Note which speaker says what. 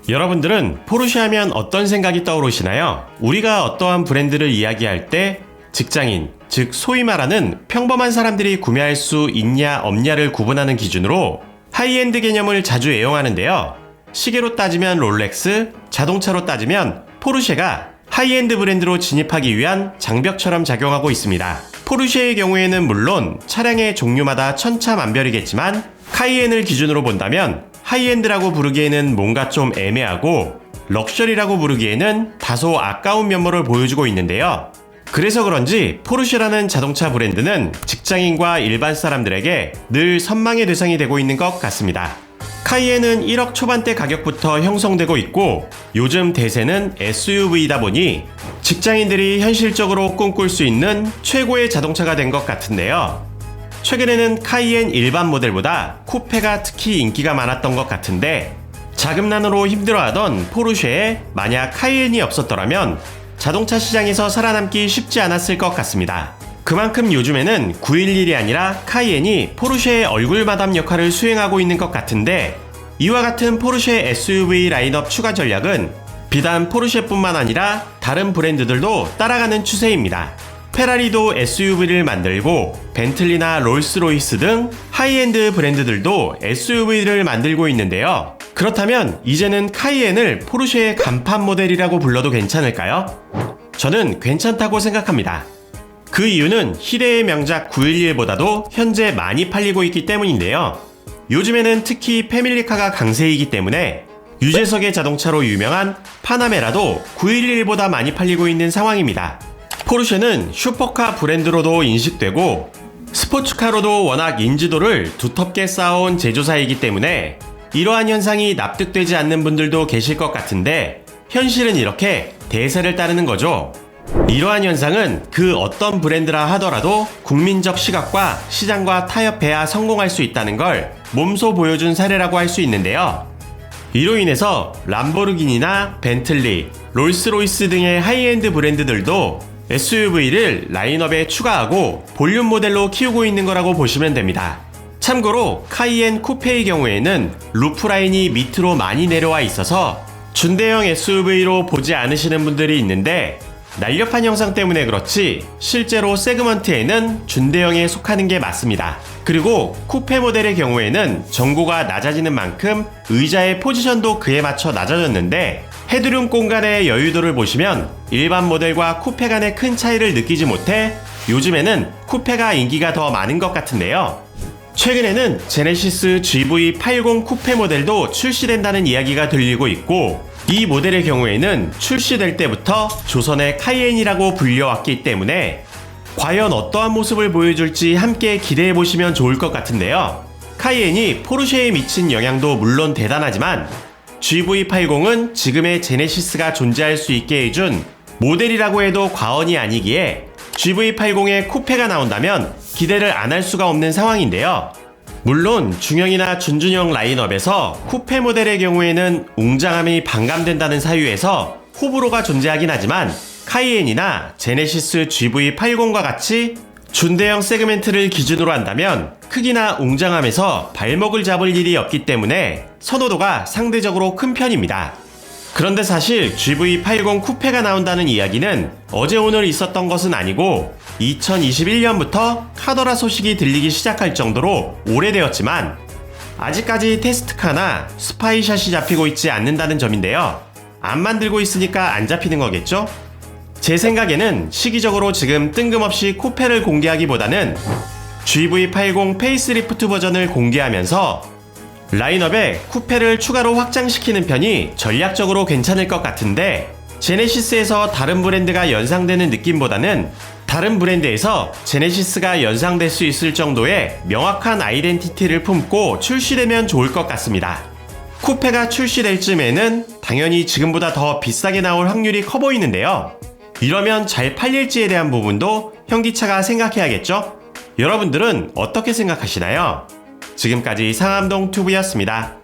Speaker 1: 여러분들은 포르쉐 하면 어떤 생각이 떠오르시나요? 우리가 어떠한 브랜드를 이야기할 때 직장인, 즉 소위 말하는 평범한 사람들이 구매할 수 있냐 없냐를 구분하는 기준으로 하이엔드 개념을 자주 애용하는데요. 시계로 따지면 롤렉스, 자동차로 따지면 포르쉐가 하이엔드 브랜드로 진입하기 위한 장벽처럼 작용하고 있습니다. 포르쉐의 경우에는 물론 차량의 종류마다 천차만별이겠지만 카이엔을 기준으로 본다면 하이엔드라고 부르기에는 뭔가 좀 애매하고 럭셔리라고 부르기에는 다소 아까운 면모를 보여주고 있는데요. 그래서 그런지 포르쉐라는 자동차 브랜드는 직장인과 일반 사람들에게 늘 선망의 대상이 되고 있는 것 같습니다. 카이엔은 1억 초반대 가격부터 형성되고 있고 요즘 대세는 SUV이다 보니 직장인들이 현실적으로 꿈꿀 수 있는 최고의 자동차가 된 것 같은데요. 최근에는 카이엔 일반 모델보다 쿠페가 특히 인기가 많았던 것 같은데 자금난으로 힘들어하던 포르쉐에 만약 카이엔이 없었더라면 자동차 시장에서 살아남기 쉽지 않았을 것 같습니다. 그만큼 요즘에는 911이 아니라 카이엔이 포르쉐의 얼굴 마담 역할을 수행하고 있는 것 같은데 이와 같은 포르쉐 SUV 라인업 추가 전략은 비단 포르쉐뿐만 아니라 다른 브랜드들도 따라가는 추세입니다. 페라리도 SUV를 만들고 벤틀리나 롤스로이스 등 하이엔드 브랜드들도 SUV를 만들고 있는데요. 그렇다면 이제는 카이엔을 포르쉐의 간판 모델이라고 불러도 괜찮을까요? 저는 괜찮다고 생각합니다. 그 이유는 희대의 명작 911보다도 현재 많이 팔리고 있기 때문인데요. 요즘에는 특히 패밀리카가 강세이기 때문에 유재석의 자동차로 유명한 파나메라도 911보다 많이 팔리고 있는 상황입니다. 포르쉐는 슈퍼카 브랜드로도 인식되고 스포츠카로도 워낙 인지도를 두텁게 쌓아온 제조사이기 때문에 이러한 현상이 납득되지 않는 분들도 계실 것 같은데 현실은 이렇게 대세를 따르는 거죠. 이러한 현상은 그 어떤 브랜드라 하더라도 국민적 시각과 시장과 타협해야 성공할 수 있다는 걸 몸소 보여준 사례라고 할 수 있는데요. 이로 인해서 람보르기니나 벤틀리, 롤스로이스 등의 하이엔드 브랜드들도 SUV를 라인업에 추가하고 볼륨 모델로 키우고 있는 거라고 보시면 됩니다. 참고로 카이엔 쿠페의 경우에는 루프라인이 밑으로 많이 내려와 있어서 준대형 SUV로 보지 않으시는 분들이 있는데 날렵한 형상 때문에 그렇지 실제로 세그먼트에는 준대형에 속하는 게 맞습니다. 그리고 쿠페 모델의 경우에는 전고가 낮아지는 만큼 의자의 포지션도 그에 맞춰 낮아졌는데 헤드룸 공간의 여유도를 보시면 일반 모델과 쿠페 간의 큰 차이를 느끼지 못해 요즘에는 쿠페가 인기가 더 많은 것 같은데요. 최근에는 제네시스 GV80 쿠페 모델도 출시된다는 이야기가 들리고 있고 이 모델의 경우에는 출시될 때부터 조선의 카이엔이라고 불려왔기 때문에 과연 어떠한 모습을 보여줄지 함께 기대해보시면 좋을 것 같은데요. 카이엔이 포르쉐에 미친 영향도 물론 대단하지만 GV80은 지금의 제네시스가 존재할 수 있게 해준 모델이라고 해도 과언이 아니기에 GV80에 쿠페가 나온다면 기대를 안 할 수가 없는 상황인데요. 물론 중형이나 준준형 라인업에서 쿠페 모델의 경우에는 웅장함이 반감된다는 사유에서 호불호가 존재하긴 하지만 카이엔이나 제네시스 GV80과 같이 준대형 세그멘트를 기준으로 한다면 크기나 웅장함에서 발목을 잡을 일이 없기 때문에 선호도가 상대적으로 큰 편입니다. 그런데 사실 GV80 쿠페가 나온다는 이야기는 어제 오늘 있었던 것은 아니고 2021년부터 카더라 소식이 들리기 시작할 정도로 오래되었지만 아직까지 테스트카나 스파이샷이 잡히고 있지 않는다는 점인데요. 안 만들고 있으니까 안 잡히는 거겠죠? 제 생각에는 시기적으로 지금 뜬금없이 쿠페를 공개하기보다는 GV80 페이스리프트 버전을 공개하면서 라인업에 쿠페를 추가로 확장시키는 편이 전략적으로 괜찮을 것 같은데 제네시스에서 다른 브랜드가 연상되는 느낌보다는 다른 브랜드에서 제네시스가 연상될 수 있을 정도의 명확한 아이덴티티를 품고 출시되면 좋을 것 같습니다. 쿠페가 출시될 쯤에는 당연히 지금보다 더 비싸게 나올 확률이 커 보이는데요. 이러면 잘 팔릴지에 대한 부분도 현기차가 생각해야겠죠? 여러분들은 어떻게 생각하시나요? 지금까지 상암동 튜브였습니다.